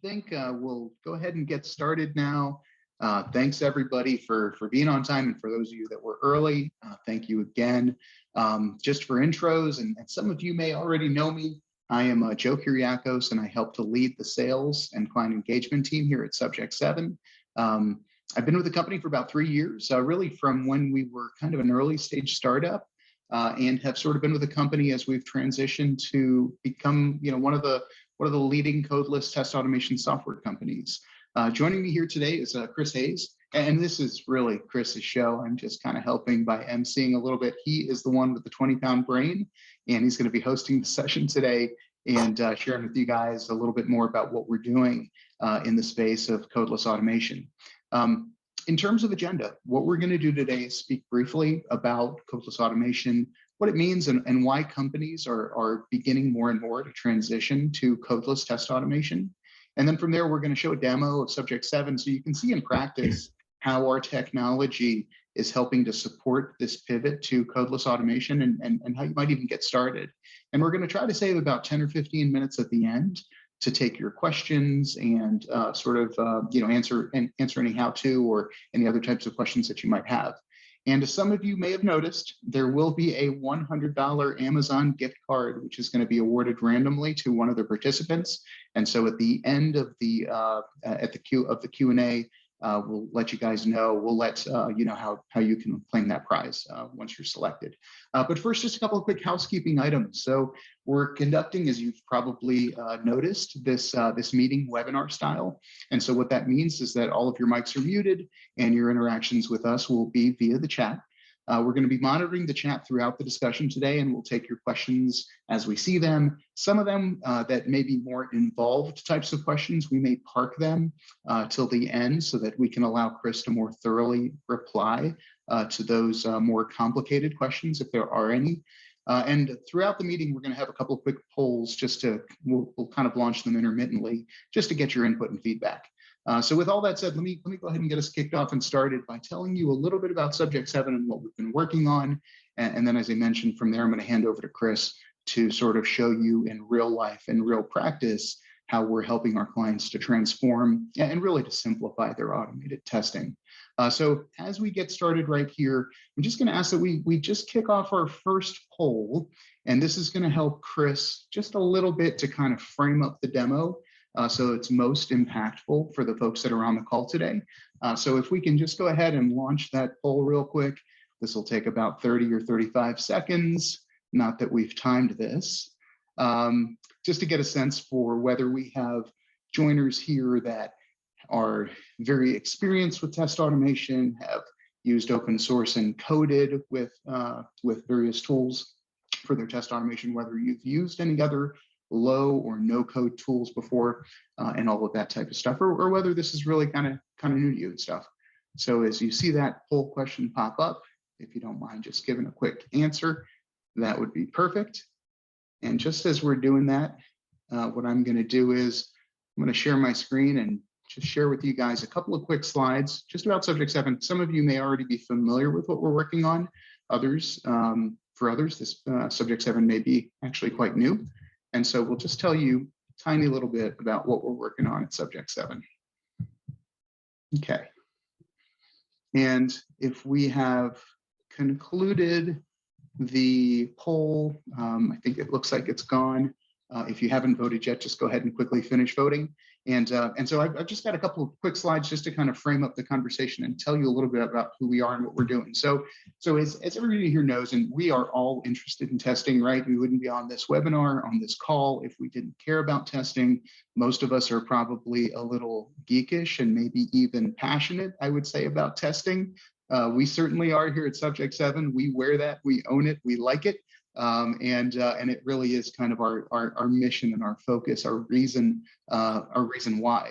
think we'll go ahead and get started now. Thanks everybody for being on time, and for those of you that were early, thank you again. Just for intros, and some of you may already know me, I am Joe Kyriakos, and I help to lead the sales and client engagement team here at Subject7. I've been with the company for about 3 years, really from when we were kind of an early stage startup, and have sort of been with the company as we've transitioned to become, one of the leading codeless test automation software companies. Joining me here today is Chris Hayes, and this is really Chris's show. I'm just kind of helping by emceeing a little bit. He is the one with the 20-pound brain, and he's going to be hosting the session today and sharing with you guys a little bit more about what we're doing in the space of codeless automation. In terms of agenda, what we're going to do today is speak briefly about codeless automation, what it means, and why companies are beginning more and more to transition to codeless test automation. And then from there, we're going to show a demo of Subject7 so you can see in practice how our technology is helping to support this pivot to codeless automation, and how you might even get started. And we're going to try to save about 10 or 15 minutes at the end to take your questions and answer any how-to or any other types of questions that you might have. And as some of you may have noticed, there will be a $100 Amazon gift card, which is going to be awarded randomly to one of the participants. And so at the end of the Q&A, we'll let you guys know. We'll let you know how you can claim that prize once you're selected. But first, just a couple of quick housekeeping items. So we're conducting, as you've probably noticed, this meeting webinar style. And so what that means is that all of your mics are muted and your interactions with us will be via the chat. We're going to be monitoring the chat throughout the discussion today, and we'll take your questions as we see them. Some of them that may be more involved types of questions, we may park them till the end so that we can allow Chris to more thoroughly reply to those more complicated questions, if there are any. And throughout the meeting, we're going to have a couple of quick polls we'll kind of launch them intermittently just to get your input and feedback. So with all that said, let me go ahead and get us kicked off and started by telling you a little bit about Subject7 and what we've been working on. And then, as I mentioned, from there, I'm going to hand over to Chris to sort of show you in real life and real practice how we're helping our clients to transform and really to simplify their automated testing. So as we get started right here, I'm just going to ask that we just kick off our first poll. And this is going to help Chris just a little bit to kind of frame up the demo. So it's most impactful for the folks that are on the call today. So if we can just go ahead and launch that poll real quick, this will take about 30 or 35 seconds. Not that we've timed this, just to get a sense for whether we have joiners here that are very experienced with test automation, have used open source and coded with various tools for their test automation, whether you've used any other low or no code tools before, and all of that type of stuff, or whether this is really kind of new to you and stuff. So as you see that poll question pop up, if you don't mind just giving a quick answer, that would be perfect. And just as we're doing that, what I'm going to do is I'm going to share my screen and just share with you guys a couple of quick slides just about Subject7. Some of you may already be familiar with what we're working on. For others, this Subject7 may be actually quite new. And so we'll just tell you a tiny little bit about what we're working on at Subject7. Okay. And if we have concluded the poll, I think it looks like it's gone. If you haven't voted yet, just go ahead and quickly finish voting. And so I've just got a couple of quick slides just to kind of frame up the conversation and tell you a little bit about who we are and what we're doing. So as everybody here knows, and we are all interested in testing, right? We wouldn't be on this webinar, on this call, if we didn't care about testing. Most of us are probably a little geekish and maybe even passionate, I would say, about testing. We certainly are here at Subject7. We wear that, we own it, we like it. And it really is kind of our mission and our focus, our reason why,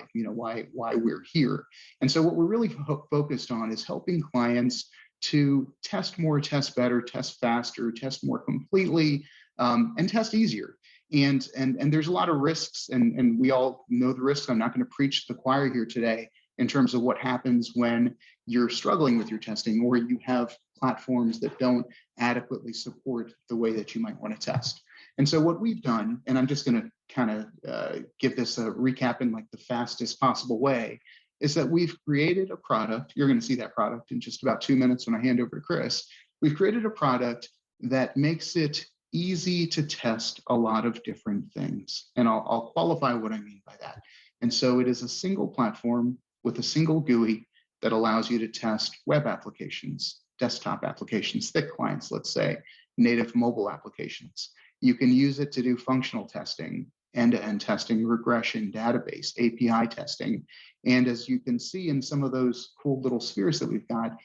why we're here. And so what we're really focused on is helping clients to test more, test better, test faster, test more completely, and test easier. And there's a lot of risks, and we all know the risks. I'm not going to preach to the choir here today in terms of what happens when you're struggling with your testing, or you have platforms that don't adequately support the way that you might want to test. And so what we've done, and I'm just going to kind of give this a recap in like the fastest possible way, is that we've created a product. You're going to see that product in just about 2 minutes when I hand over to Chris. We've created a product that makes it easy to test a lot of different things. And I'll qualify what I mean by that. And so it is a single platform with a single GUI that allows you to test web applications, desktop applications, thick clients, let's say, native mobile applications. You can use it to do functional testing, end-to-end testing, regression, database, API testing. And as you can see in some of those cool little spheres that we've got,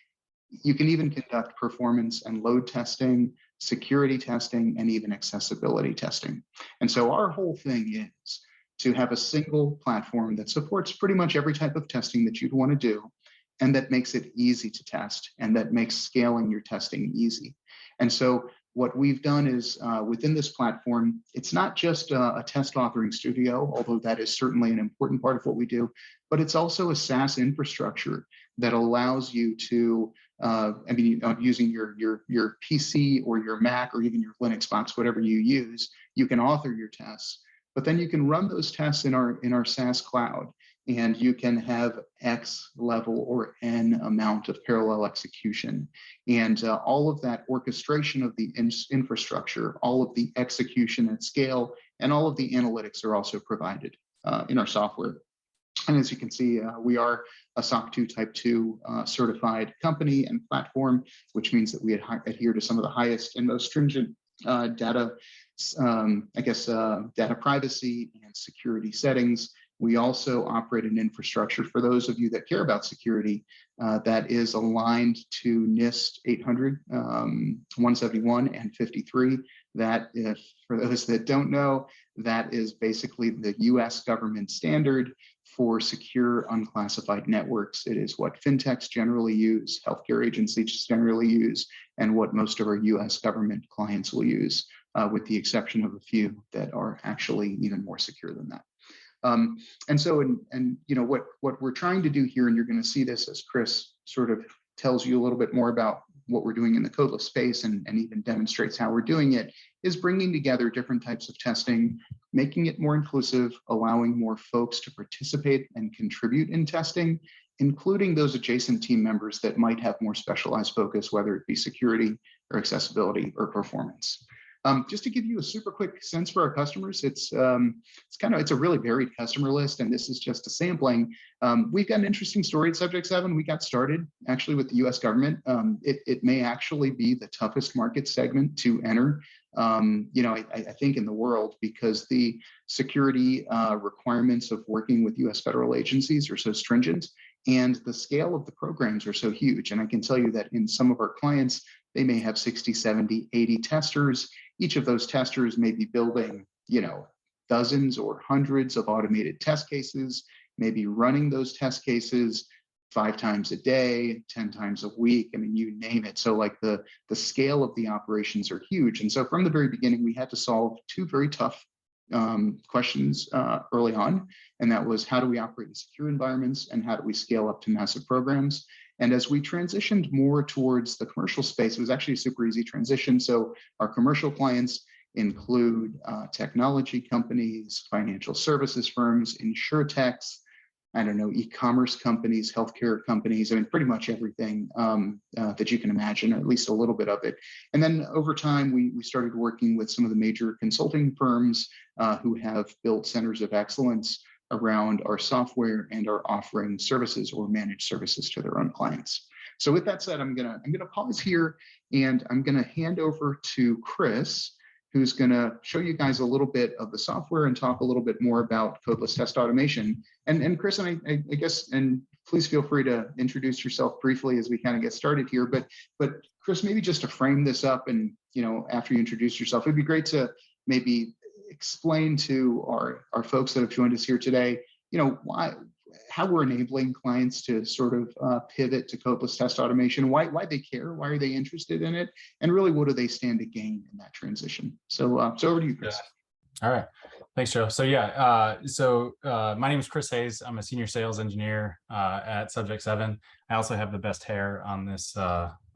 you can even conduct performance and load testing, security testing, and even accessibility testing. And so our whole thing is to have a single platform that supports pretty much every type of testing that you'd want to do, and that makes it easy to test, and that makes scaling your testing easy. And so what we've done is within this platform, it's not just a test authoring studio, although that is certainly an important part of what we do, but it's also a SaaS infrastructure that allows you to, using your PC or your Mac or even your Linux box, whatever you use, you can author your tests, but then you can run those tests in our SaaS cloud. And you can have X level or N amount of parallel execution. And all of that orchestration of the infrastructure, all of the execution at scale, and all of the analytics are also provided in our software. And as you can see, we are a SOC 2 Type 2 certified company and platform, which means that we adhere to some of the highest and most stringent data privacy and security settings. We also operate an infrastructure, for those of you that care about security, that is aligned to NIST 800, 171, and 53. That, for those that don't know, that is basically the US government standard for secure unclassified networks. It is what fintechs generally use, healthcare agencies generally use, and what most of our US government clients will use, with the exception of a few that are actually even more secure than that. And so, what we're trying to do here, and you're going to see this as Chris sort of tells you a little bit more about what we're doing in the codeless space and even demonstrates how we're doing it, is bringing together different types of testing, making it more inclusive, allowing more folks to participate and contribute in testing, including those adjacent team members that might have more specialized focus, whether it be security or accessibility or performance. Just to give you a super quick sense for our customers, it's a really varied customer list, and this is just a sampling. We've got an interesting story at Subject7. We got started actually with the U.S. government. It may actually be the toughest market segment to enter, I think in the world, because the security requirements of working with U.S. federal agencies are so stringent, and the scale of the programs are so huge. And I can tell you that in some of our clients, they may have 60, 70, 80 testers. Each of those testers may be building, dozens or hundreds of automated test cases, maybe running those test cases 5 times a day, 10 times a week. I mean, you name it. So like the scale of the operations are huge. And so from the very beginning, we had to solve 2 very tough questions early on. And that was, how do we operate in secure environments, and how do we scale up to massive programs? And as we transitioned more towards the commercial space, it was actually a super easy transition. So our commercial clients include technology companies, financial services firms, insurtechs, e-commerce companies, healthcare companies, pretty much everything that you can imagine, or at least a little bit of it. And then over time, we started working with some of the major consulting firms who have built centers of excellence around our software and are offering services or managed services to their own clients. So with that said, I'm gonna pause here, and I'm gonna hand over to Chris, who's gonna show you guys a little bit of the software and talk a little bit more about codeless test automation. And Chris, and I guess, and please feel free to introduce yourself briefly as we kind of get started here. But Chris, maybe just to frame this up, and after you introduce yourself, it'd be great to maybe explain to our folks that have joined us here today, how we're enabling clients to sort of pivot to codeless test automation, why they care, why are they interested in it, and really what do they stand to gain in that transition. So over to you, Chris. Yeah. All right. Thanks, Joe. So my name is Chris Hayes. I'm a senior sales engineer at Subject7. I also have the best hair on this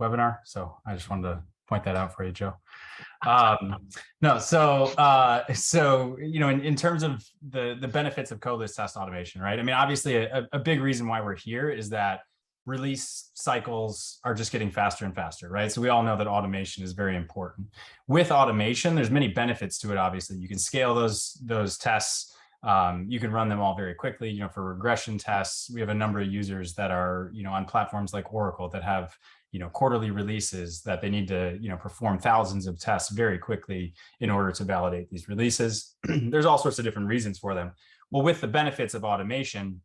webinar, so I just wanted to point that out for you, Joe. No, so in terms of the benefits of codeless test automation, right? I mean, obviously, a big reason why we're here is that release cycles are just getting faster and faster, right? So we all know that automation is very important. With automation, there's many benefits to it. Obviously, you can scale those tests. You can run them all very quickly. For regression tests, we have a number of users that are on platforms like Oracle that have quarterly releases that they need to perform thousands of tests very quickly in order to validate these releases. There's all sorts of different reasons for them. Well, with the benefits of automation,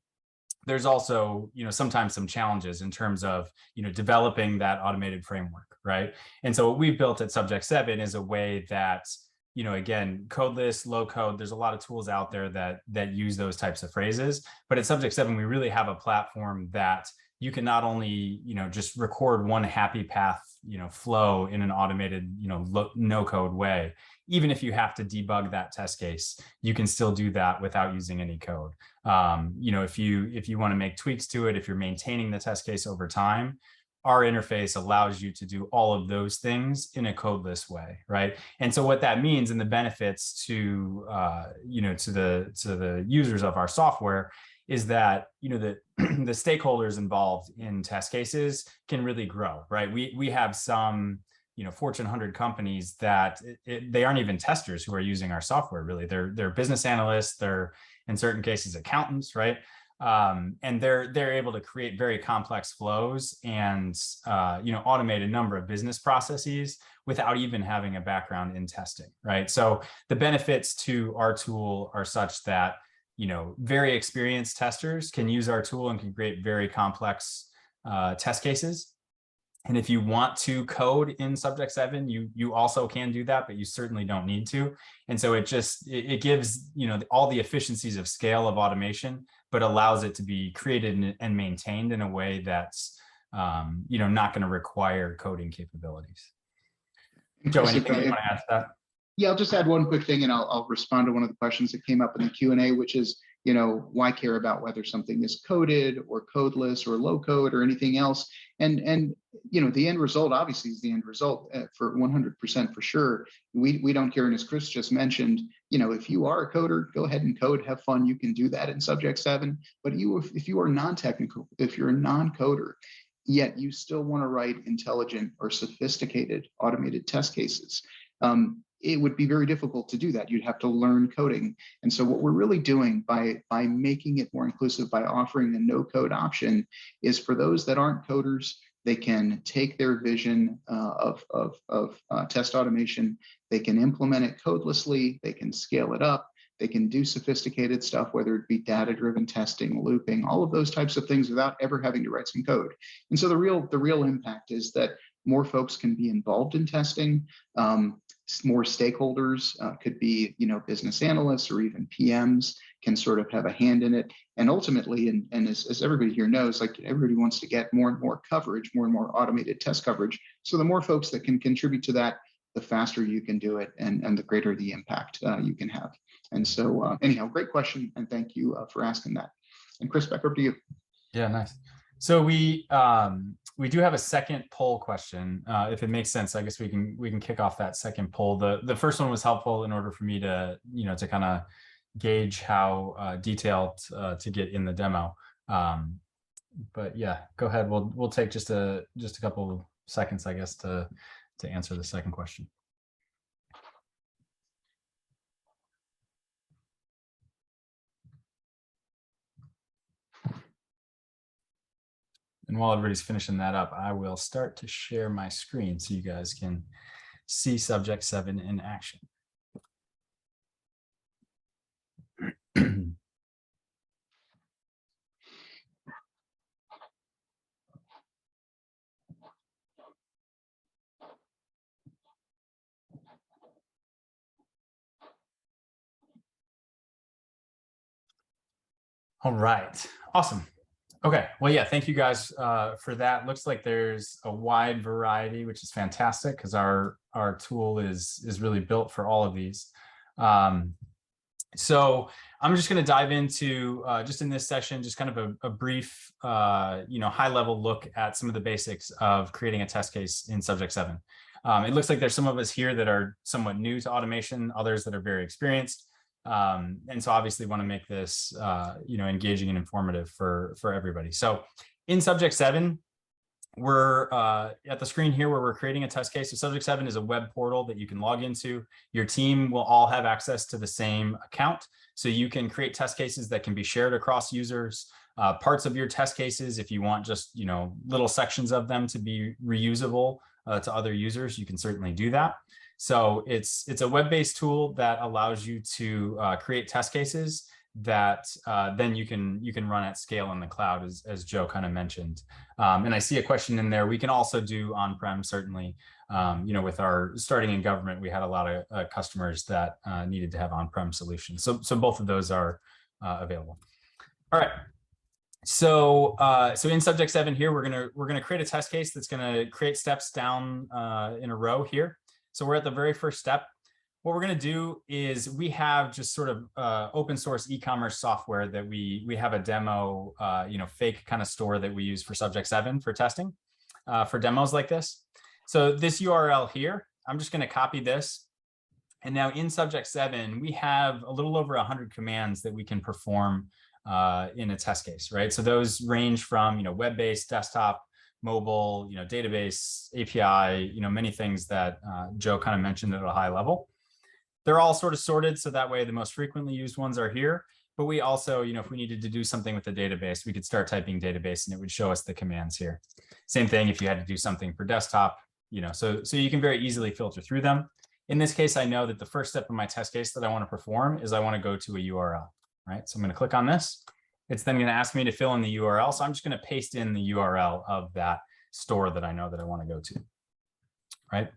there's also sometimes some challenges in terms of developing that automated framework, right? And so what we've built at Subject7 is a way that again, codeless, low code, there's a lot of tools out there that use those types of phrases. But at Subject7, we really have a platform that you can not only just record one happy path flow in an automated no code way. Even if you have to debug that test case, you can still do that without using any code. If you want to make tweaks to it, if you're maintaining the test case over time, our interface allows you to do all of those things in a codeless way, right? And so what that means and the benefits to the users of our software is that the stakeholders involved in test cases can really grow, right? We have some Fortune 100 companies that they aren't even testers who are using our software. Really, they're business analysts. They're in certain cases accountants, right? And they're able to create very complex flows and automate a number of business processes without even having a background in testing, right? So the benefits to our tool are such that very experienced testers can use our tool and can create very complex test cases. And if you want to code in Subject7, you also can do that, but you certainly don't need to. And so it gives all the efficiencies of scale of automation, but allows it to be created and maintained in a way that's not going to require coding capabilities. Joe, anything you want to add to that? Yeah, I'll just add one quick thing, and I'll respond to one of the questions that came up in the Q&A, which is, why care about whether something is coded or codeless or low code or anything else? And the end result obviously is the end result for 100% for sure. We don't care, and as Chris just mentioned, if you are a coder, go ahead and code, have fun. You can do that in Subject7. But if you are non-technical, if you're a non-coder, yet you still want to write intelligent or sophisticated automated test cases, it would be very difficult to do that. You'd have to learn coding. And so what we're really doing by making it more inclusive, by offering a no-code option, is for those that aren't coders, they can take their vision of test automation, they can implement it codelessly, they can scale it up, they can do sophisticated stuff, whether it be data-driven testing, looping, all of those types of things without ever having to write some code. And so the real impact is that more folks can be involved in testing. More stakeholders could be, business analysts or even PMs can sort of have a hand in it. And ultimately, and as everybody here knows, like everybody wants to get more and more coverage, more and more automated test coverage. So the more folks that can contribute to that, the faster you can do it and the greater the impact you can have. And so anyhow, great question. And thank you for asking that. And Chris, back over to you. Yeah, nice. So we do have a second poll question. If it makes sense, I guess we can kick off that second poll. The first one was helpful in order for me to to kind of gauge how detailed to get in the demo. But yeah, go ahead. We'll take just a couple of seconds, I guess, to answer the second question. And while everybody's finishing that up, I will start to share my screen so you guys can see Subject7 in action. All right, awesome. Okay, well, yeah, thank you guys for that. Looks like there's a wide variety, which is fantastic because our tool is really built for all of these. So I'm just going to dive into just in this session, just kind of a brief, high level look at some of the basics of creating a test case in Subject7. It looks like there's some of us here that are somewhat new to automation, others that are very experienced. And so obviously want to make this engaging and informative for everybody. So in Subject7, we're at the screen here where we're creating a test case. So Subject7 is a web portal that you can log into. Your team will all have access to the same account. So you can create test cases that can be shared across users. Parts of your test cases, if you want just little sections of them to be reusable to other users, you can certainly do that. So it's a web-based tool that allows you to create test cases that then you can run at scale in the cloud, as Joe kind of mentioned. And I see a question in there. We can also do on-prem, certainly. With our starting in government, we had a lot of customers that needed to have on-prem solutions. So both of those are available. All right. So in Subject7 here, we're gonna create a test case that's gonna create steps down in a row here. So we're at the very first step. What we're going to do is we have just sort of open source e-commerce software that we have a demo, fake kind of store that we use for Subject7 for testing for demos like this. So this URL here, I'm just going to copy this. And now in Subject7, we have a little over 100 commands that we can perform in a test case, right? So those range from, web-based, desktop, mobile, database, API, many things that Joe kind of mentioned at a high level. They're all sort of sorted, so that way the most frequently used ones are here. But we also, if we needed to do something with the database, we could start typing database and it would show us the commands here. Same thing if you had to do something for desktop, so you can very easily filter through them. In this case, I know that the first step of my test case that I want to perform is I want to go to a URL, right? So I'm going to click on this. It's then going to ask me to fill in the URL. So I'm just going to paste in the URL of that store that I know that I want to go to, right?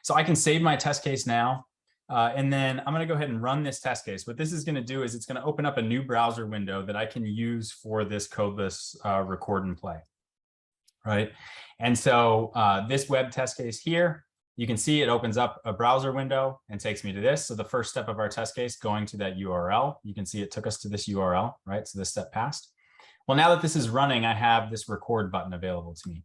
So I can save my test case now. And then I'm going to go ahead and run this test case. What this is going to do is it's going to open up a new browser window that I can use for this codeless record and play, right? And so this web test case here, you can see it opens up a browser window and takes me to this. So the first step of our test case, going to that URL, you can see it took us to this URL, right? So this step passed. Well, now that this is running, I have this record button available to me.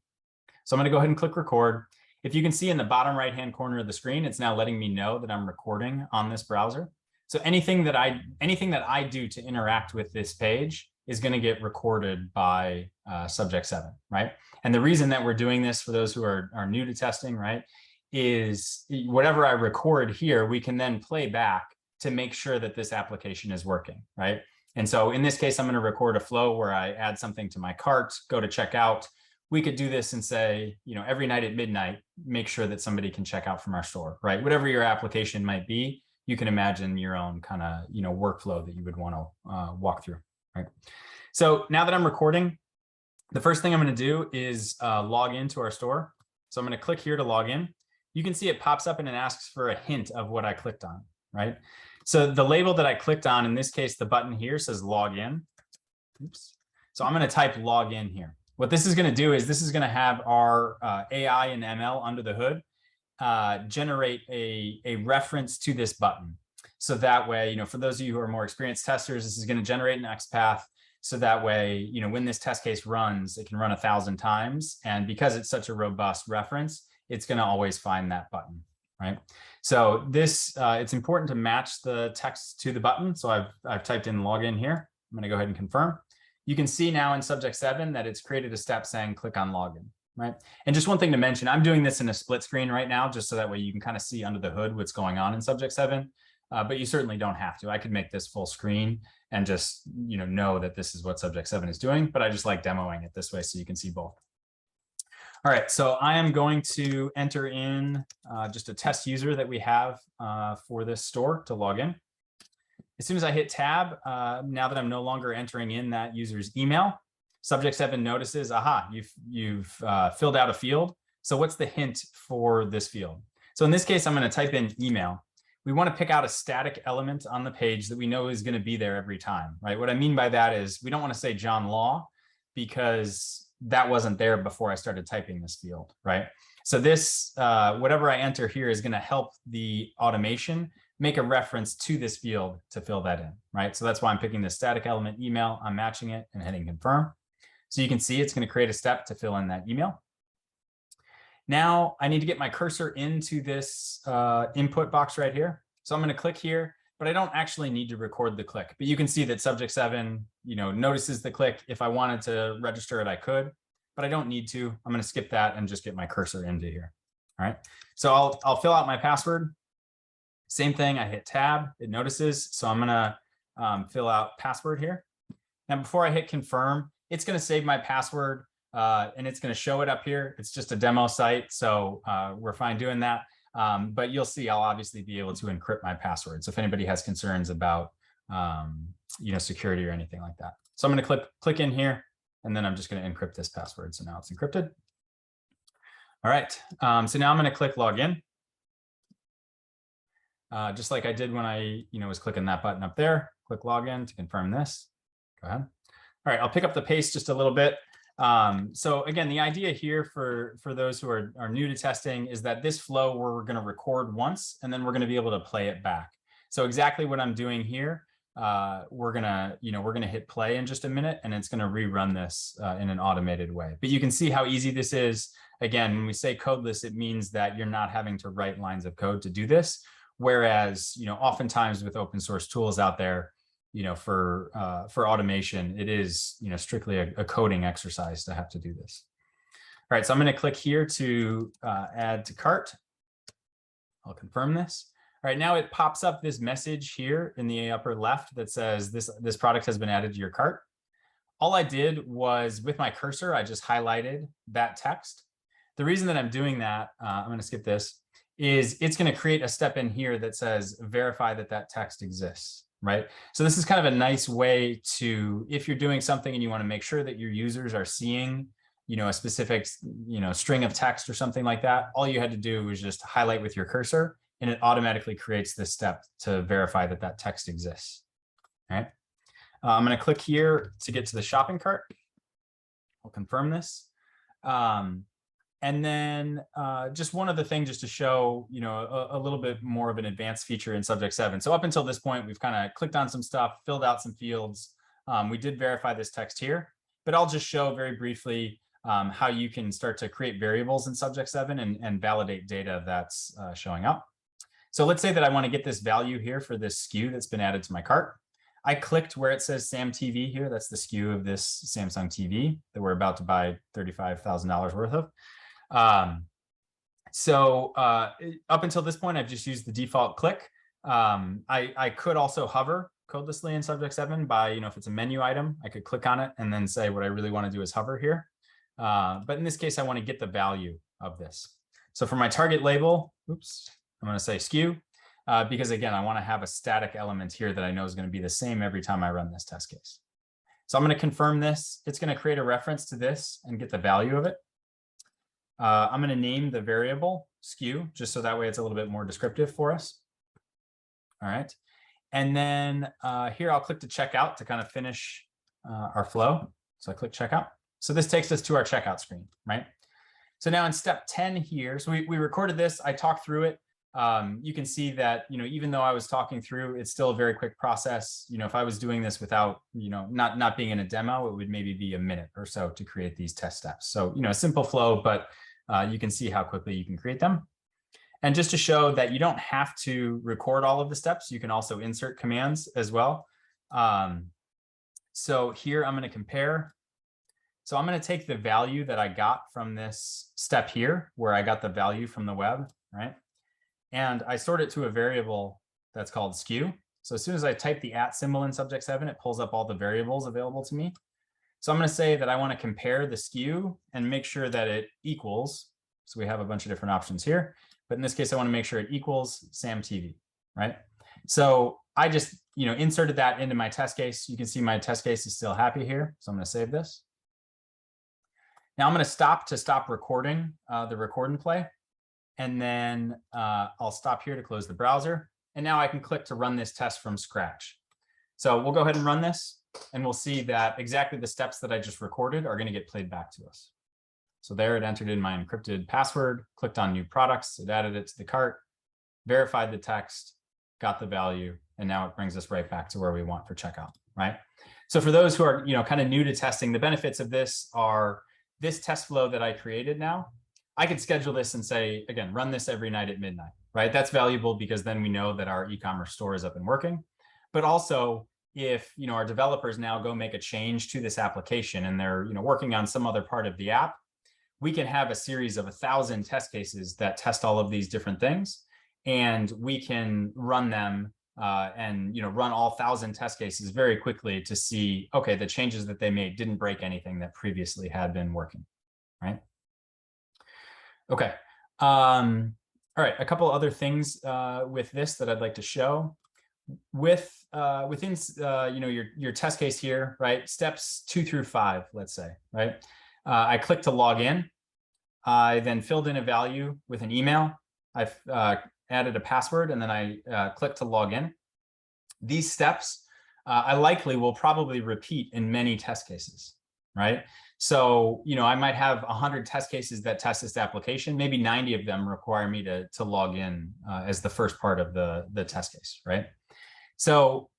So I'm going to go ahead and click record. If you can see in the bottom right-hand corner of the screen, it's now letting me know that I'm recording on this browser. So anything that I do to interact with this page is going to get recorded by Subject7, right? And the reason that we're doing this, for those who are new to testing, right, is whatever I record here, we can then play back to make sure that this application is working, right? And so in this case, I'm going to record a flow where I add something to my cart, go to checkout. We could do this and say, every night at midnight, make sure that somebody can check out from our store, right? Whatever your application might be, you can imagine your own kind of, workflow that you would want to walk through, right? So now that I'm recording, the first thing I'm going to do is log into our store. So I'm going to click here to log in. You can see it pops up and it asks for a hint of what I clicked on, right? So the label that I clicked on, in this case, the button here says log in. Oops. So I'm going to type log in here. What this is going to do is this is going to have our AI and ML under the hood generate a reference to this button. So that way, for those of you who are more experienced testers, this is going to generate an XPath. So that way, when this test case runs, it can run 1,000 times. And because it's such a robust reference, it's going to always find that button, right? So this, it's important to match the text to the button. So I've typed in login here. I'm going to go ahead and confirm. You can see now in Subject7 that it's created a step saying click on login, right? And just one thing to mention, I'm doing this in a split screen right now, just so that way you can kind of see under the hood what's going on in Subject7, but you certainly don't have to. I could make this full screen and just know that this is what Subject7 is doing, but I just like demoing it this way so you can see both. All right, so I am going to enter in just a test user that we have for this store to log in. As soon as I hit tab, now that I'm no longer entering in that user's email, Subject7 notices, aha, you've filled out a field. So what's the hint for this field? So in this case, I'm going to type in email. We want to pick out a static element on the page that we know is going to be there every time, right? What I mean by that is we don't want to say John Law because that wasn't there before I started typing this field, right? So this, whatever I enter here is going to help the automation make a reference to this field to fill that in, right? So that's why I'm picking the static element email, I'm matching it and hitting confirm. So you can see it's going to create a step to fill in that email. Now I need to get my cursor into this input box right here. So I'm going to click here, but I don't actually need to record the click. But you can see that Subject7, notices the click. If I wanted to register it, I could, but I don't need to. I'm going to skip that and just get my cursor into here. All right. So I'll fill out my password. Same thing. I hit tab. It notices. So I'm going to fill out password here. Now, before I hit confirm, it's going to save my password and it's going to show it up here. It's just a demo site. So we're fine doing that. But you'll see I'll obviously be able to encrypt my password. So if anybody has concerns about, security or anything like that. So I'm going to click in here, and then I'm just going to encrypt this password. So now it's encrypted. All right. So now I'm going to click login. Just like I did when I, was clicking that button up there. Click login to confirm this. Go ahead. All right. I'll pick up the pace just a little bit. So again, the idea here for those who are new to testing is that this flow we're going to record once, and then we're going to be able to play it back. So exactly what I'm doing here, we're going to hit play in just a minute, and it's going to rerun this in an automated way. But you can see how easy this is. Again, when we say codeless, it means that you're not having to write lines of code to do this. Whereas, oftentimes with open source tools out there, for automation, it is, strictly a coding exercise to have to do this. All right, so I'm going to click here to add to cart. I'll confirm this. All right, now it pops up this message here in the upper left that says this product has been added to your cart. All I did was with my cursor, I just highlighted that text. The reason that I'm doing that, I'm going to skip this, is it's going to create a step in here that says verify that text exists. Right. So this is kind of a nice way to, if you're doing something and you want to make sure that your users are seeing, a specific, string of text or something like that, all you had to do was just highlight with your cursor, and it automatically creates this step to verify that text exists. All right. I'm going to click here to get to the shopping cart. I'll confirm this. And then just one other thing, just to show, a little bit more of an advanced feature in Subject7. So up until this point, we've kind of clicked on some stuff, filled out some fields. We did verify this text here, but I'll just show very briefly how you can start to create variables in Subject7 and validate data that's showing up. So let's say that I want to get this value here for this SKU that's been added to my cart. I clicked where it says Sam TV here. That's the SKU of this Samsung TV that we're about to buy $35,000 worth of. So up until this point, I've just used the default click. I could also hover codelessly in Subject7 by, if it's a menu item, I could click on it and then say what I really want to do is hover here. But in this case, I want to get the value of this. So for my target label, oops, I'm going to say SKU because again, I want to have a static element here that I know is going to be the same every time I run this test case. So I'm going to confirm this. It's going to create a reference to this and get the value of it. I'm going to name the variable SKU just so that way it's a little bit more descriptive for us. All right. And then here I'll click to checkout to kind of finish our flow. So I click checkout. So this takes us to our checkout screen, right? So now in step 10 here, so we recorded this, I talked through it. You can see that, even though I was talking through, it's still a very quick process. If I was doing this without, not being in a demo, it would maybe be a minute or so to create these test steps. So, a simple flow, but you can see how quickly you can create them. And just to show that you don't have to record all of the steps, you can also insert commands as well. So here I'm going to compare. So I'm going to take the value that I got from this step here, where I got the value from the web, right? And I sort it to a variable that's called SKU. So as soon as I type the @ symbol in Subject7, it pulls up all the variables available to me. So I'm going to say that I want to compare the SKU and make sure that it equals. So we have a bunch of different options here, but in this case, I want to make sure it equals Sam TV, right? So I just, inserted that into my test case. You can see my test case is still happy here. So I'm going to save this. Now I'm going to stop recording the record and play. And then I'll stop here to close the browser. And now I can click to run this test from scratch. So we'll go ahead and run this. And we'll see that exactly the steps that I just recorded are going to get played back to us. So there it entered in my encrypted password, clicked on new products, it added it to the cart, verified the text, got the value, and now it brings us right back to where we want for checkout, right? So for those who are, kind of new to testing, the benefits of this are this test flow that I created now. I could schedule this and say, again, run this every night at midnight, right? That's valuable because then we know that our e-commerce store is up and working. But also, if our developers now go make a change to this application and they're working on some other part of the app, we can have a series of 1,000 test cases that test all of these different things, and we can run them and run all 1,000 test cases very quickly to see, okay, the changes that they made didn't break anything that previously had been working, right? Okay. All right, a couple other things with this that I'd like to show. Within your test case here, right? Steps 2 through 5, let's say, right? I clicked to log in. I then filled in a value with an email. I've added a password, and then I clicked to log in. These steps I likely will probably repeat in many test cases, right? So, I might have 100 test cases that test this application. Maybe 90 of them require me to log in as the first part of the test case, right? So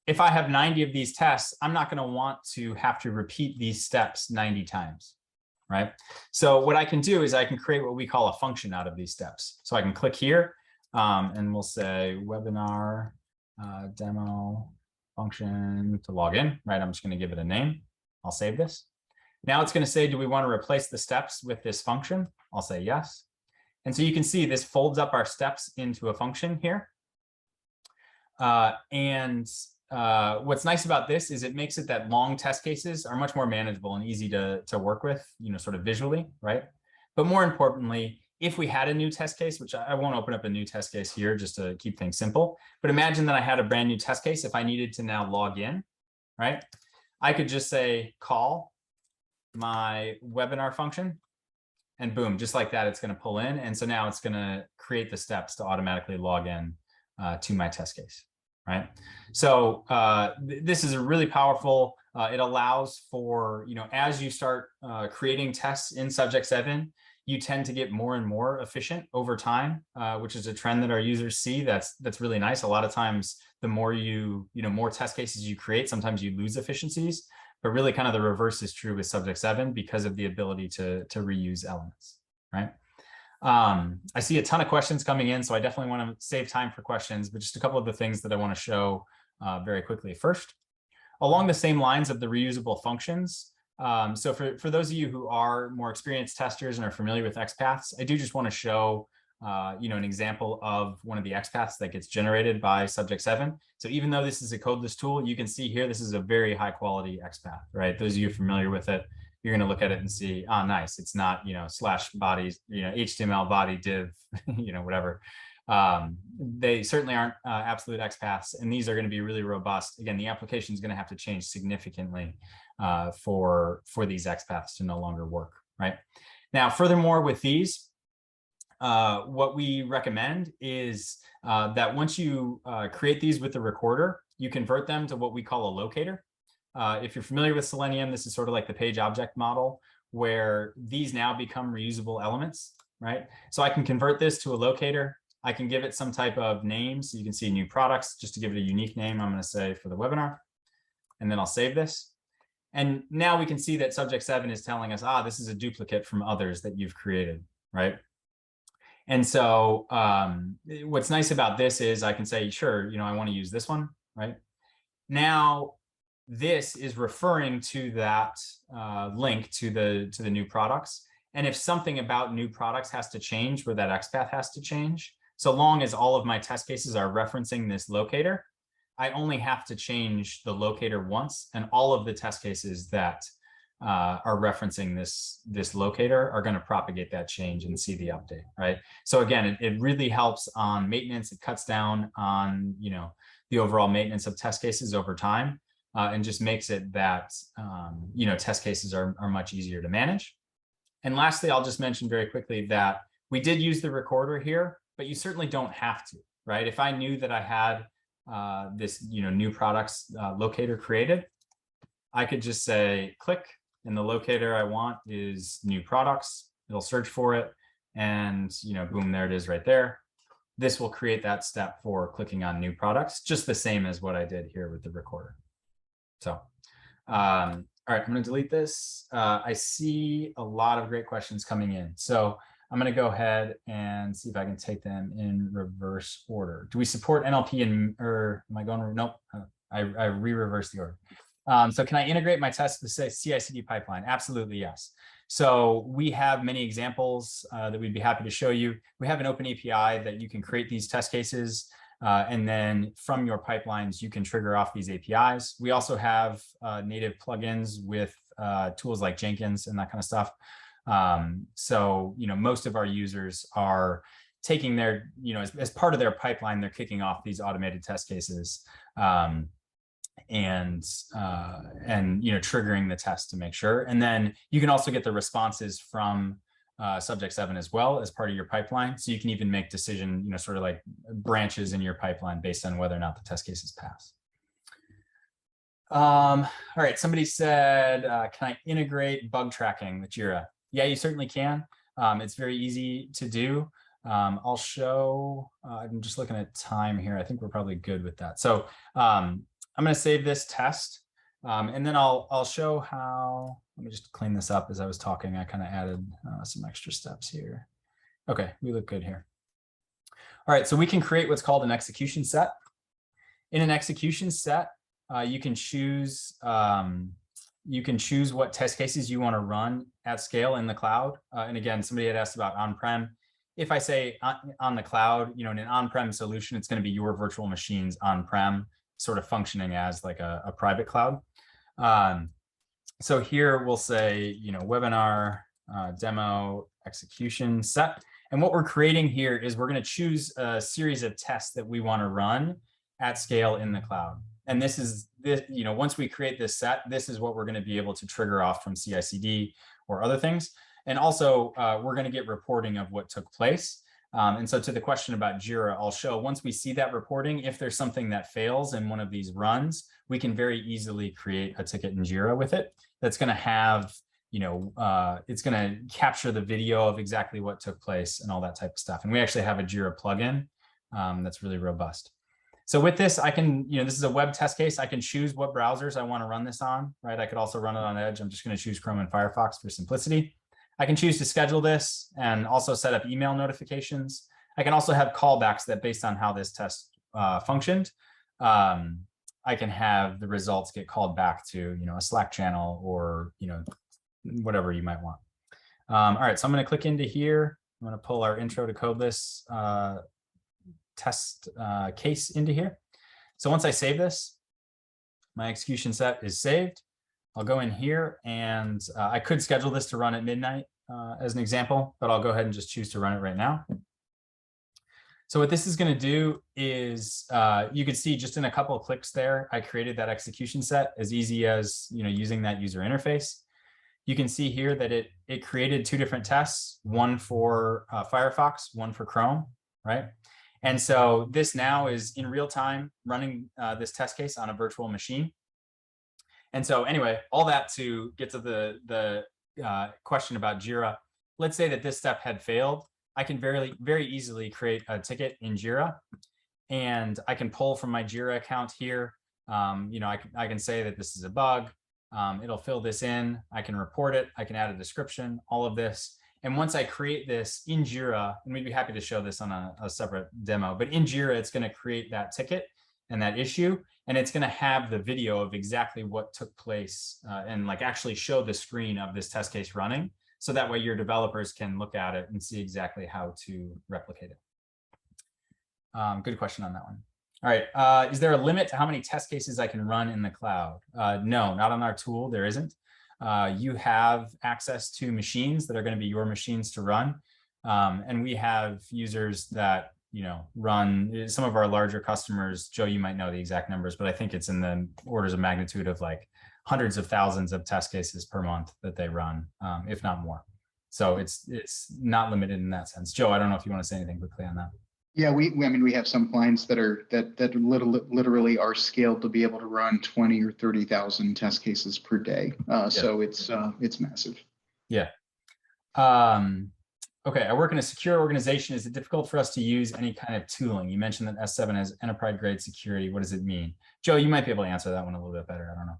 if I have 90 of these tests, I'm not going to want to have to repeat these steps 90 times, right? So what I can do is I can create what we call a function out of these steps. So I can click here and we'll say webinar demo function to log in, right? I'm just going to give it a name. I'll save this. Now it's going to say, do we want to replace the steps with this function? I'll say yes. And so you can see this folds up our steps into a function here. What's nice about this is it makes it that long test cases are much more manageable and easy to work with, sort of visually, right? But more importantly, if we had a new test case, which I won't open up a new test case here just to keep things simple, but imagine that I had a brand new test case. If I needed to now log in, right? I could just say call my webinar function, and boom, just like that, it's going to pull in. And so now it's going to create the steps to automatically log in to my test case, right? So this is a really powerful, it allows for, as you start creating tests in Subject7, you tend to get more and more efficient over time, which is a trend that our users see. That's really nice. A lot of times, the more more test cases you create, sometimes you lose efficiencies, but really kind of the reverse is true with Subject7 because of the ability to reuse elements, right? I see a ton of questions coming in, so I definitely want to save time for questions, but just a couple of the things that I want to show very quickly. First, along the same lines of the reusable functions, so for those of you who are more experienced testers and are familiar with XPaths, I do just want to show an example of one of the XPaths that gets generated by Subject7. So even though this is a codeless tool, you can see here this is a very high quality XPath, right? Those of you familiar with it, you're going to look at it and see, oh, nice. It's not, slash bodies, HTML body div, whatever. They certainly aren't absolute XPaths, and these are going to be really robust. Again, the application is going to have to change significantly for these XPaths to no longer work, right? Now, furthermore, with these, what we recommend is that once you create these with the recorder, you convert them to what we call a locator. If you're familiar with Selenium, this is sort of like the page object model where these now become reusable elements, right? So I can convert this to a locator. I can give it some type of name. So you can see new products, just to give it a unique name. I'm going to say for the webinar, and then I'll save this. And now we can see that Subject7 is telling us, this is a duplicate from others that you've created, right? And so what's nice about this is I can say, sure, I want to use this one, right? Now, this is referring to that link to the new products. And if something about new products has to change, where that XPath has to change, so long as all of my test cases are referencing this locator, I only have to change the locator once, and all of the test cases that are referencing this locator are going to propagate that change and see the update, right? So again, it really helps on maintenance. It cuts down on the overall maintenance of test cases over time, and just makes it that test cases are much easier to manage. And lastly, I'll just mention very quickly that we did use the recorder here, but you certainly don't have to, right? If I knew that I had this new products locator created, I could just say click, and the locator I want is new products. It'll search for it, and boom, there it is right there. This will create that step for clicking on new products, just the same as what I did here with the recorder. So, all right, I'm going to delete this. I see a lot of great questions coming in. So I'm going to go ahead and see if I can take them in reverse order. Do we support NLP or am I going? Nope. I re-reversed the order. So can I integrate my tests with the CI/CD pipeline? Absolutely, yes. So we have many examples that we'd be happy to show you. We have an open API that you can create these test cases, and then from your pipelines, you can trigger off these APIs. We also have native plugins with tools like Jenkins and that kind of stuff. So, most of our users are taking their, as part of their pipeline, they're kicking off these automated test cases. And triggering the test to make sure. And then you can also get the responses from Subject7 as well as part of your pipeline. So you can even make decision, sort of like branches in your pipeline based on whether or not the test cases pass. All right, somebody said, can I integrate bug tracking with Jira? Yeah, you certainly can. It's very easy to do. I'll show, I'm just looking at time here. I think we're probably good with that. So I'm going to save this test, and then I'll show how. Let me just clean this up. As I was talking, I kind of added some extra steps here. Okay, we look good here. All right, so we can create what's called an execution set. In an execution set, you can choose what test cases you want to run at scale in the cloud. And again, somebody had asked about on-prem. If I say on the cloud, in an on-prem solution, it's going to be your virtual machines on-prem, sort of functioning as like a private cloud. So here we'll say, webinar demo execution set. And what we're creating here is we're going to choose a series of tests that we want to run at scale in the cloud. And this is, once we create this set, this is what we're going to be able to trigger off from CI/CD or other things. And also, we're going to get reporting of what took place. And so to the question about Jira, I'll show once we see that reporting, if there's something that fails in one of these runs, we can very easily create a ticket in Jira with it. That's going to have, it's going to capture the video of exactly what took place and all that type of stuff. And we actually have a Jira plugin that's really robust. So with this, I can, this is a web test case. I can choose what browsers I want to run this on, right? I could also run it on Edge. I'm just going to choose Chrome and Firefox for simplicity. I can choose to schedule this and also set up email notifications. I can also have callbacks that based on how this test functioned, I can have the results get called back to, a Slack channel or, whatever you might want. All right, so I'm going to click into here. I'm going to pull our intro to Codeless test case into here. So once I save this, my execution set is saved. I'll go in here and I could schedule this to run at midnight as an example, but I'll go ahead and just choose to run it right now. So what this is going to do is you could see just in a couple of clicks there, I created that execution set as easy as using that user interface. You can see here that it created two different tests, one for Firefox, one for Chrome, right? And so this now is in real time running this test case on a virtual machine. And so anyway, all that to get to the question about Jira. Let's say that this step had failed. I can very easily create a ticket in Jira, and I can pull from my Jira account here. I can say that this is a bug. It'll fill this in. I can report it. I can add a description, all of this. And once I create this in Jira, and we'd be happy to show this on a separate demo, but in Jira, it's going to create that ticket and that issue, and it's going to have the video of exactly what took place and like actually show the screen of this test case running. So that way your developers can look at it and see exactly how to replicate it. Good question on that one. All right, is there a limit to how many test cases I can run in the cloud? No, not on our tool, there isn't. You have access to machines that are going to be your machines to run. And we have users that run some of our larger customers. Joe, you might know the exact numbers, but I think it's in the orders of magnitude of like hundreds of thousands of test cases per month that they run, if not more. So it's not limited in that sense. Joe, I don't know if you want to say anything quickly on that. Yeah, we have some clients that literally are scaled to be able to run 20 or 30,000 test cases per day. Yeah. So it's massive. Yeah. Okay, I work in a secure organization. Is it difficult for us to use any kind of tooling? You mentioned that S7 has enterprise grade security. What does it mean? Joe, you might be able to answer that one a little bit better. I don't know.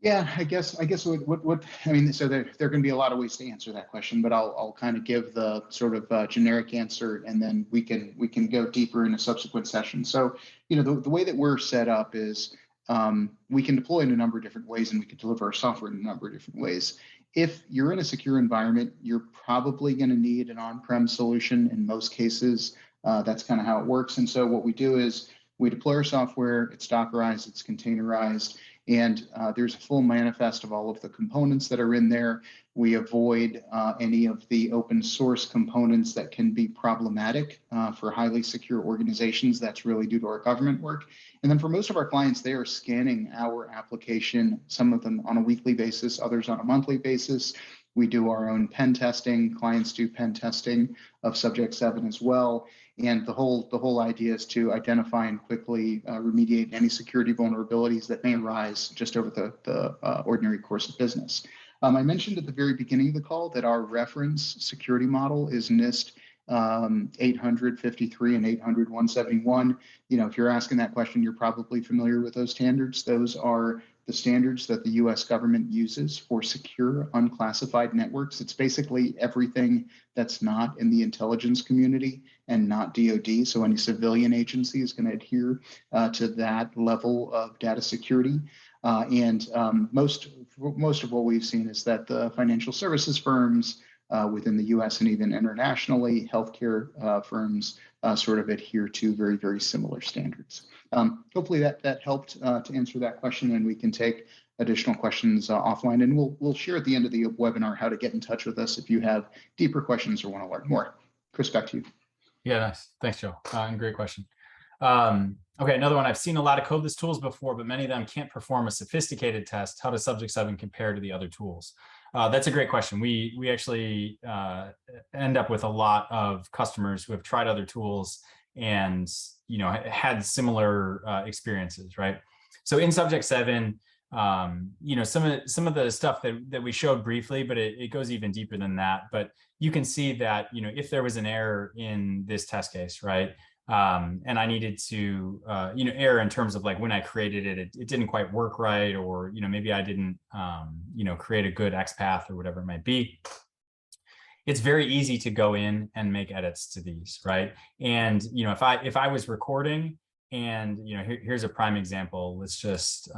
Yeah, I guess what I mean, so there are going to be a lot of ways to answer that question, but I'll kind of give the sort of generic answer, and then we can go deeper in a subsequent session. So, the way that we're set up is we can deploy in a number of different ways, and we can deliver our software in a number of different ways. If you're in a secure environment, you're probably going to need an on-prem solution in most cases. That's kind of how it works. And so what we do is we deploy our software, it's Dockerized, it's containerized, and there's a full manifest of all of the components that are in there. We avoid any of the open source components that can be problematic for highly secure organizations. That's really due to our government work. And then for most of our clients, they are scanning our application, some of them on a weekly basis, others on a monthly basis. We do our own pen testing. Clients do pen testing of Subject7 as well. And the whole idea is to identify and quickly remediate any security vulnerabilities that may arise just over the ordinary course of business. I mentioned at the very beginning of the call that our reference security model is NIST 800-53 and 800-171. If you're asking that question, you're probably familiar with those standards. Those are the standards that the US government uses for secure unclassified networks. It's basically everything that's not in the intelligence community and not DoD. So any civilian agency is going to adhere to that level of data security. Most of what we've seen is that the financial services firms within the US and even internationally, healthcare firms sort of adhere to very, very similar standards. Hopefully that helped to answer that question, and we can take additional questions offline, and we'll share at the end of the webinar how to get in touch with us if you have deeper questions or want to learn more. Chris, back to you. Yeah, nice. Thanks, Joe. And great question. Okay, another one. I've seen a lot of codeless tools before, but many of them can't perform a sophisticated test. How does Subject7 compare to the other tools? That's a great question. We actually end up with a lot of customers who have tried other tools and had similar experiences, right? So in Subject7, some of the stuff that we showed briefly, but it goes even deeper than that. But you can see that if there was an error in this test case, right? And I needed to, error in terms of like when I created it, it didn't quite work right, or, maybe I didn't, create a good XPath or whatever it might be. It's very easy to go in and make edits to these, right? And, if I was recording and, here's a prime example. Let's just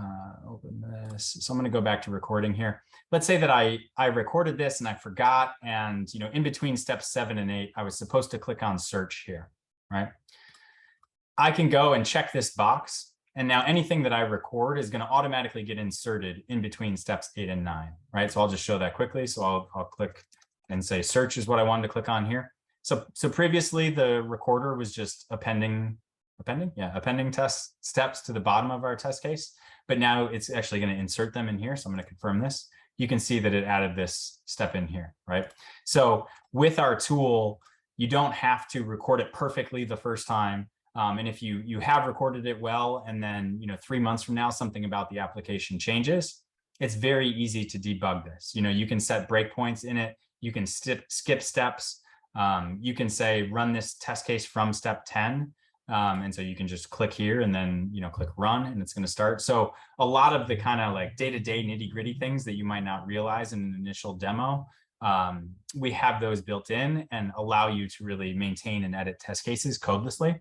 open this. So I'm going to go back to recording here. Let's say that I recorded this and I forgot. And, in between steps 7 and 8, I was supposed to click on search here, right? I can go and check this box, and now anything that I record is going to automatically get inserted in between steps 8 and 9, right? So I'll just show that quickly. So I'll click and say search is what I wanted to click on here. So previously the recorder was just appending test steps to the bottom of our test case, but now it's actually going to insert them in here. So I'm going to confirm this. You can see that it added this step in here, right? So with our tool, you don't have to record it perfectly the first time. And if you have recorded it well, and then 3 months from now something about the application changes, it's very easy to debug this. You can set breakpoints in it. You can skip steps. You can say run this test case from step 10. And so you can just click here and then click run, and it's going to start. So a lot of the kind of like day-to-day nitty-gritty things that you might not realize in an initial demo, we have those built in and allow you to really maintain and edit test cases codelessly.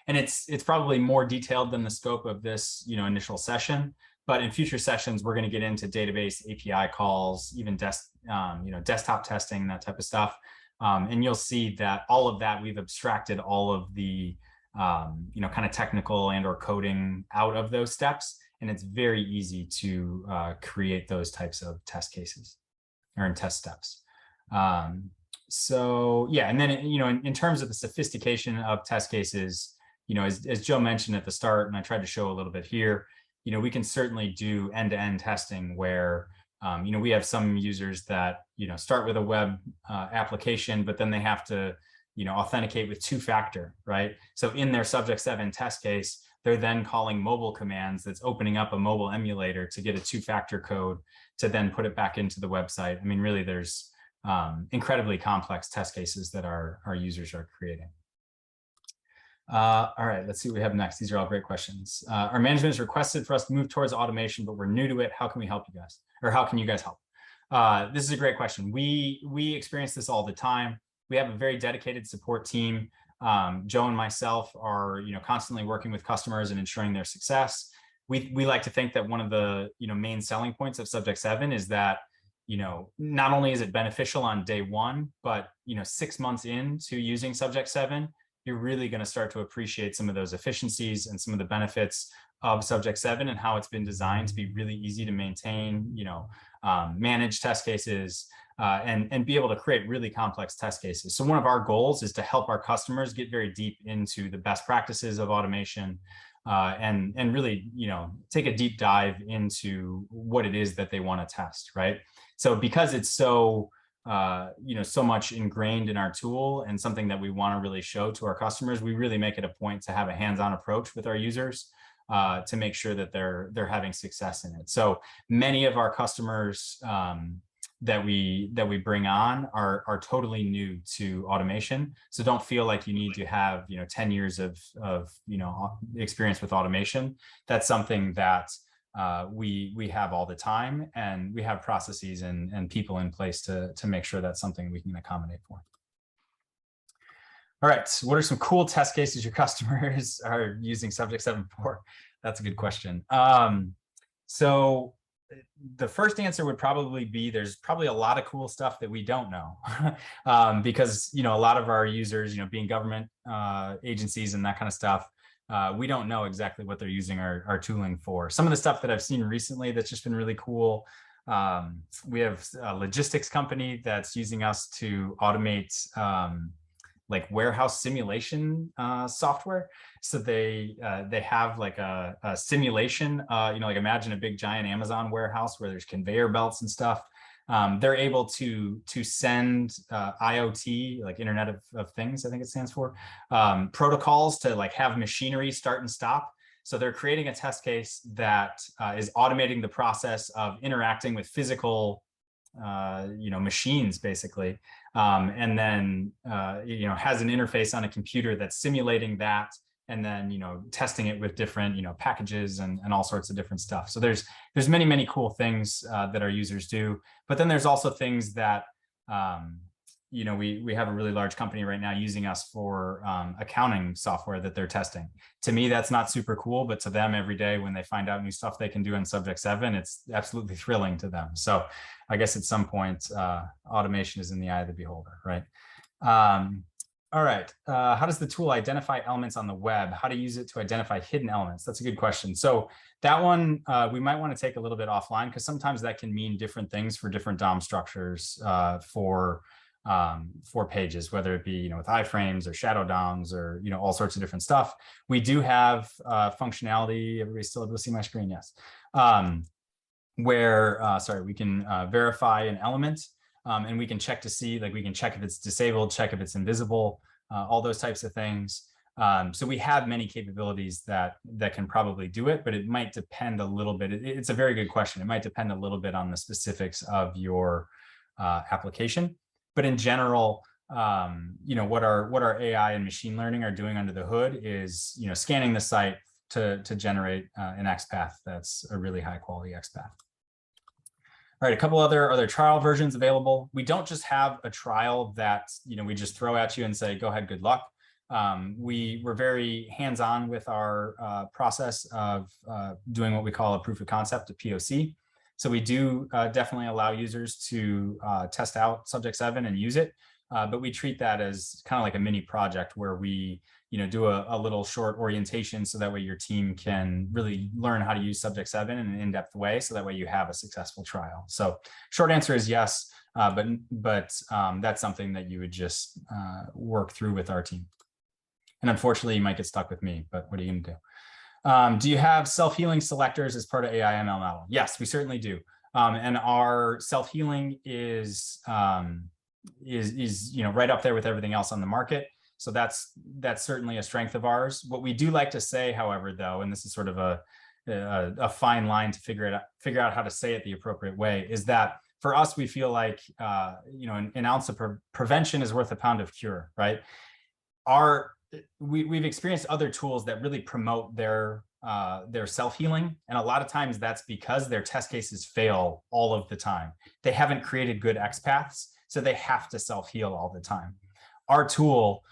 And it's probably more detailed than the scope of this initial session, but in future sessions we're going to get into database API calls, even desktop testing, that type of stuff. And you'll see that all of that, we've abstracted all of the kind of technical and or coding out of those steps, and it's very easy to create those types of test cases or in test steps. So yeah, and then in terms of the sophistication of test cases, as Joe mentioned at the start, and I tried to show a little bit here, we can certainly do end-to-end testing where we have some users that start with a web application, but then they have to authenticate with 2-factor, right? So in their Subject7 test case, they're then calling mobile commands that's opening up a mobile emulator to get a 2-factor code to then put it back into the website. I mean, really, there's incredibly complex test cases that our users are creating. All right, let's see what we have next. These are all great questions. Our management has requested for us to move towards automation, but we're new to it. How can we help you guys? Or how can you guys help? This is a great question. We experience this all the time. We have a very dedicated support team. Joe and myself are, constantly working with customers and ensuring their success. We like to think that one of the, main selling points of Subject7 is that, not only is it beneficial on day one, but, 6 months into using Subject7, you're really going to start to appreciate some of those efficiencies and some of the benefits of Subject7 and how it's been designed to be really easy to maintain, manage test cases, and be able to create really complex test cases. So one of our goals is to help our customers get very deep into the best practices of automation, and really, take a deep dive into what it is that they want to test, right? So because it's so so much ingrained in our tool and something that we want to really show to our customers, we really make it a point to have a hands-on approach with our users to make sure that they're having success in it. So many of our customers that we bring on are totally new to automation. So don't feel like you need to have 10 years of experience with automation. That's something that we have all the time, and we have processes and people in place to make sure that's something we can accommodate for. All right, what are some cool test cases your customers are using Subject7 for? That's a good question. So the first answer would probably be there's probably a lot of cool stuff that we don't know because a lot of our users, being government agencies and that kind of stuff, we don't know exactly what they're using our tooling for. Some of the stuff that I've seen recently that's just been really cool. We have a logistics company that's using us to automate like warehouse simulation software. So they have like a simulation, like imagine a big giant Amazon warehouse where there's conveyor belts and stuff. They're able to send IoT, like Internet of Things, I think it stands for, protocols to like have machinery start and stop. So they're creating a test case that is automating the process of interacting with physical machines basically, and then has an interface on a computer that's simulating that, and then testing it with different packages and all sorts of different stuff. So there's many cool things that our users do, but then there's also things that we have a really large company right now using us for accounting software that they're testing. To me, that's not super cool, but to them every day when they find out new stuff they can do in Subject7, it's absolutely thrilling to them. So I guess at some point, automation is in the eye of the beholder, right? All right, how does the tool identify elements on the web? How to use it to identify hidden elements? That's a good question. So that one, we might want to take a little bit offline because sometimes that can mean different things for different DOM structures for pages, whether it be with iframes or shadow DOMs or all sorts of different stuff. We do have functionality. Everybody's still able to see my screen? Yes. Where we can verify an element, and we can check to see, like we can check if it's disabled, check if it's invisible, all those types of things. So we have many capabilities that can probably do it, but it might depend a little bit. It's a very good question. It might depend a little bit on the specifics of your application. But in general, what our AI and machine learning are doing under the hood is, scanning the site to generate an XPath that's a really high quality XPath. All right, a couple other trial versions available. We don't just have a trial that we just throw at you and say, go ahead, good luck. We're very hands-on with our process of doing what we call a proof of concept, a POC. So we do definitely allow users to test out Subject7 and use it, but we treat that as kind of like a mini project where we do a little short orientation so that way your team can really learn how to use Subject7 in an in-depth way, so that way you have a successful trial. So short answer is yes, but that's something that you would just work through with our team. And unfortunately, you might get stuck with me, but what are you going to do? Do you have self-healing selectors as part of AI ML model? Yes, we certainly do. And our self-healing is right up there with everything else on the market. So that's certainly a strength of ours. What we do like to say, however, though, and this is sort of a fine line to figure out how to say it the appropriate way, is that for us, we feel like an ounce of prevention is worth a pound of cure, right? we've experienced other tools that really promote their self-healing. And a lot of times that's because their test cases fail all of the time. They haven't created good XPaths, so they have to self-heal all the time. Our tool,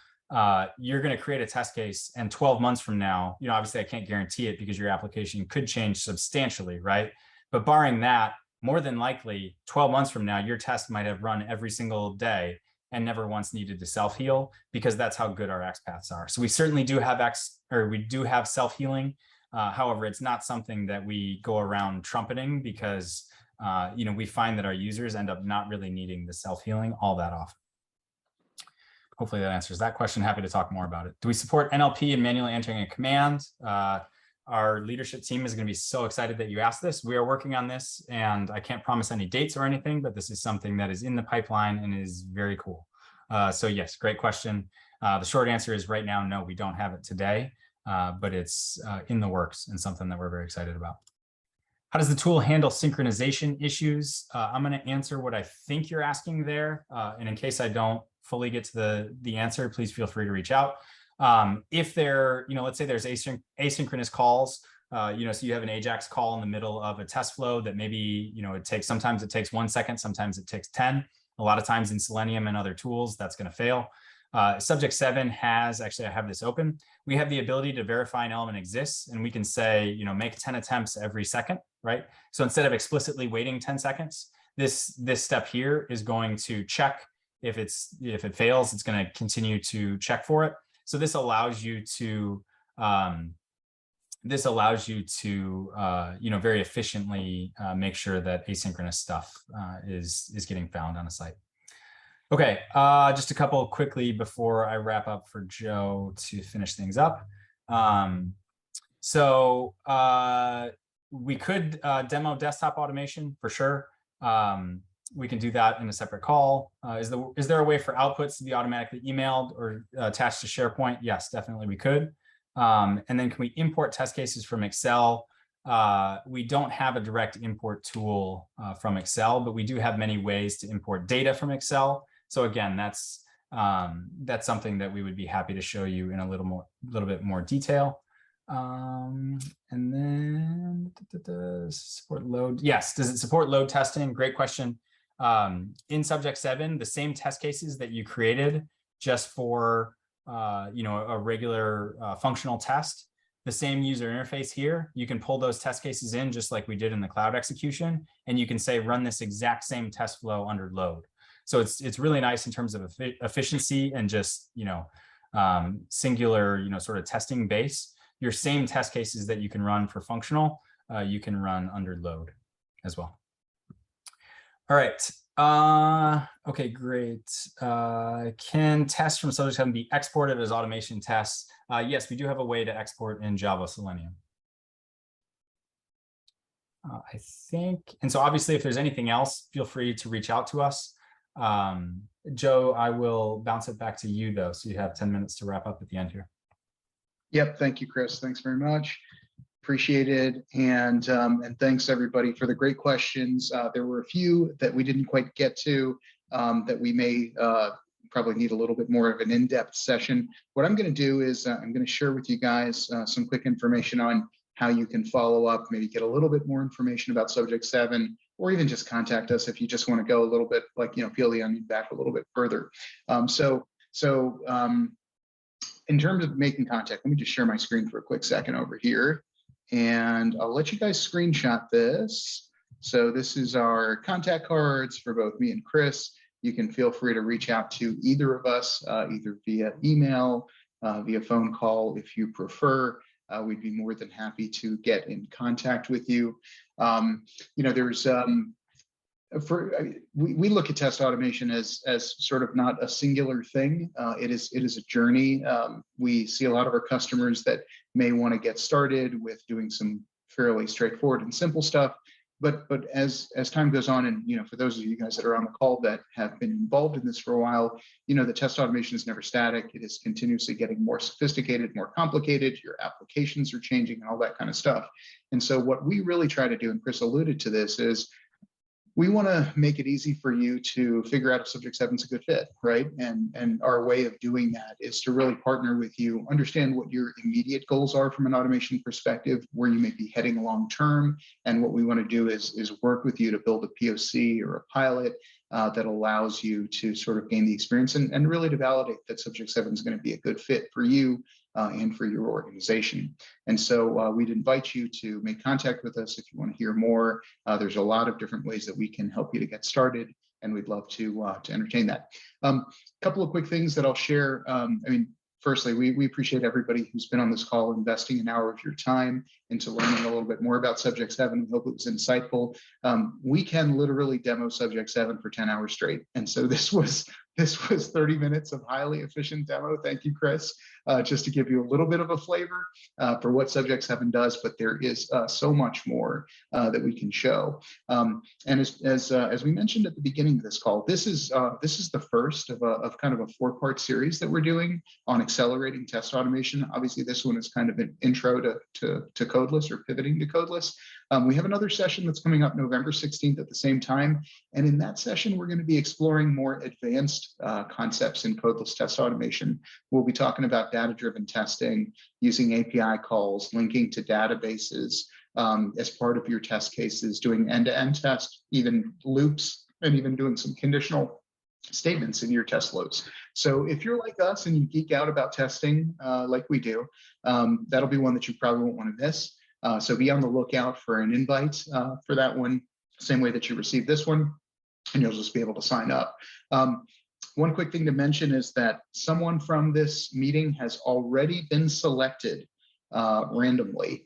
you're going to create a test case, and 12 months from now, obviously I can't guarantee it because your application could change substantially, right? But barring that, more than likely 12 months from now, your test might have run every single day and never once needed to self-heal, because that's how good our XPaths are. So we certainly do have self-healing. However, it's not something that we go around trumpeting, because we find that our users end up not really needing the self-healing all that often. Hopefully that answers that question. Happy to talk more about it. Do we support NLP and manually entering a command? Our leadership team is going to be so excited that you asked this. We are working on this, and I can't promise any dates or anything, but this is something that is in the pipeline and is very cool. So yes, great question. The short answer is right now, no, we don't have it today, but it's in the works and something that we're very excited about. How does the tool handle synchronization issues? I'm going to answer what I think you're asking there. And in case I don't fully get to the answer, please feel free to reach out. If there, let's say there's asynchronous calls, so you have an AJAX call in the middle of a test flow that maybe, sometimes it takes 1 second, sometimes it takes 10. A lot of times in Selenium and other tools, that's going to fail. Subject7 has, actually, I have this open. We have the ability to verify an element exists, and we can say, make 10 attempts every second, right? So instead of explicitly waiting 10 seconds, this step here is going to check. If it fails, it's going to continue to check for it. So this allows you to very efficiently make sure that asynchronous stuff is getting found on a site. Okay, just a couple quickly before I wrap up for Joe to finish things up. We could demo desktop automation for sure. We can do that in a separate call. Is there a way for outputs to be automatically emailed or attached to SharePoint? Yes, definitely we could. And then can we import test cases from Excel? We don't have a direct import tool from Excel, but we do have many ways to import data from Excel. So again, that's something that we would be happy to show you in a little bit more detail. And then support load. Yes, does it support load testing? Great question. In Subject7, the same test cases that you created just for a regular functional test, the same user interface here, you can pull those test cases in just like we did in the cloud execution, and you can say run this exact same test flow under load. So it's really nice in terms of efficiency and just singular sort of testing base. Your same test cases that you can run for functional, you can run under load as well. All right. Okay, great. Can tests from Subject7 be exported as automation tests? Yes, we do have a way to export in Java Selenium. I think, and so obviously if there's anything else, feel free to reach out to us. Joe, I will bounce it back to you though, so you have 10 minutes to wrap up at the end here. Yep, thank you, Chris. Thanks very much. Appreciate it. And thanks everybody for the great questions. There were a few that we didn't quite get to that we may probably need a little bit more of an in-depth session. What I'm going to do is I'm going to share with you guys some quick information on how you can follow up, maybe get a little bit more information about Subject7, or even just contact us if you just want to go a little bit, like, peel the onion back a little bit further. In terms of making contact, let me just share my screen for a quick second over here. And I'll let you guys screenshot this. So this is our contact cards for both me and Chris. You can feel free to reach out to either of us, either via email, via phone call, if you prefer. We'd be more than happy to get in contact with you. There's we look at test automation as sort of not a singular thing. It is a journey. We see a lot of our customers that may want to get started with doing some fairly straightforward and simple stuff. But as time goes on, and for those of you guys that are on the call that have been involved in this for a while, the test automation is never static. It is continuously getting more sophisticated, more complicated. Your applications are changing and all that kind of stuff. And so what we really try to do, and Chris alluded to this, is We want to make it easy for you to figure out if Subject7 is a good fit, right? And our way of doing that is to really partner with you, understand what your immediate goals are from an automation perspective, where you may be heading long term. And what we want to do is work with you to build a POC or a pilot that allows you to sort of gain the experience and really to validate that Subject7 is going to be a good fit for you and for your organization. And so we'd invite you to make contact with us if you want to hear more. There's a lot of different ways that we can help you to get started, and we'd love to entertain that. A couple of quick things that I'll share. Firstly, we appreciate everybody who's been on this call investing an hour of your time into learning a little bit more about Subject7. We hope it was insightful. We can literally demo Subject7 for 10 hours straight. And so this was 30 minutes of highly efficient demo. Thank you, Chris, just to give you a little bit of a flavor for what Subject7 does, but there is so much more that we can show. And as we mentioned at the beginning of this call, this is the first of kind of a 4-part series that we're doing on accelerating test automation. Obviously, this one is kind of an intro to Codeless, or pivoting to Codeless. We have another session that's coming up November 16th at the same time. And in that session, we're going to be exploring more advanced concepts in Codeless test automation. We'll be talking about data-driven testing, using API calls, linking to databases as part of your test cases, doing end-to-end tests, even loops, and even doing some conditional statements in your test loads. So if you're like us and you geek out about testing like we do, that'll be one that you probably won't want to miss. So be on the lookout for an invite for that one, same way that you received this one, and you'll just be able to sign up. One quick thing to mention is that someone from this meeting has already been selected randomly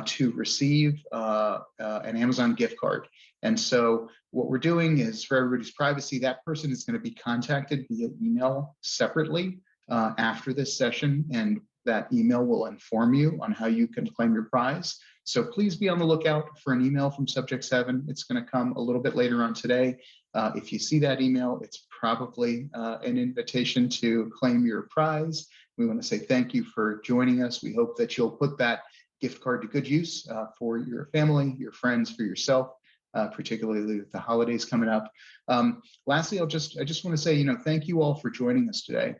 to receive an Amazon gift card. And so what we're doing is, for everybody's privacy, that person is going to be contacted via email separately after this session, and that email will inform you on how you can claim your prize. So please be on the lookout for an email from Subject7. It's going to come a little bit later on today. If you see that email, it's probably an invitation to claim your prize. We want to say thank you for joining us. We hope that you'll put that gift card to good use for your family, your friends, for yourself, particularly with the holidays coming up. Lastly, I just want to say, thank you all for joining us today.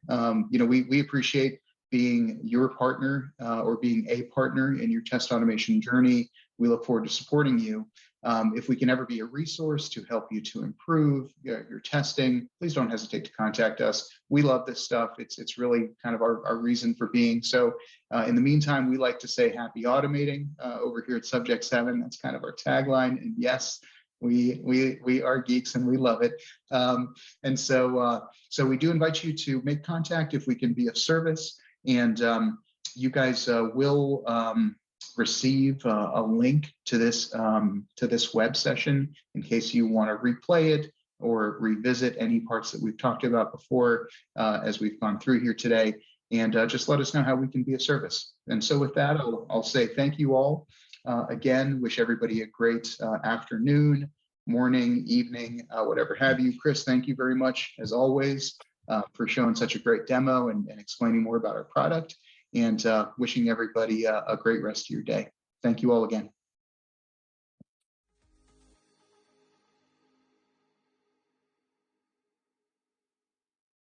We appreciate being your partner or being a partner in your test automation journey. We look forward to supporting you. If we can ever be a resource to help you to improve your testing, please don't hesitate to contact us. We love this stuff. It's really kind of our reason for being. So in the meantime, we like to say happy automating over here at Subject7. That's kind of our tagline. And yes, we are geeks and we love it. And so we do invite you to make contact if we can be of service. And you guys will receive a link to this web session in case you want to replay it or revisit any parts that we've talked about before as we've gone through here today. And just let us know how we can be of service. And so with that, I'll say thank you all. Again, wish everybody a great afternoon, morning, evening, whatever have you. Chris, thank you very much, as always, for showing such a great demo and explaining more about our product, and wishing everybody a great rest of your day. Thank you all again.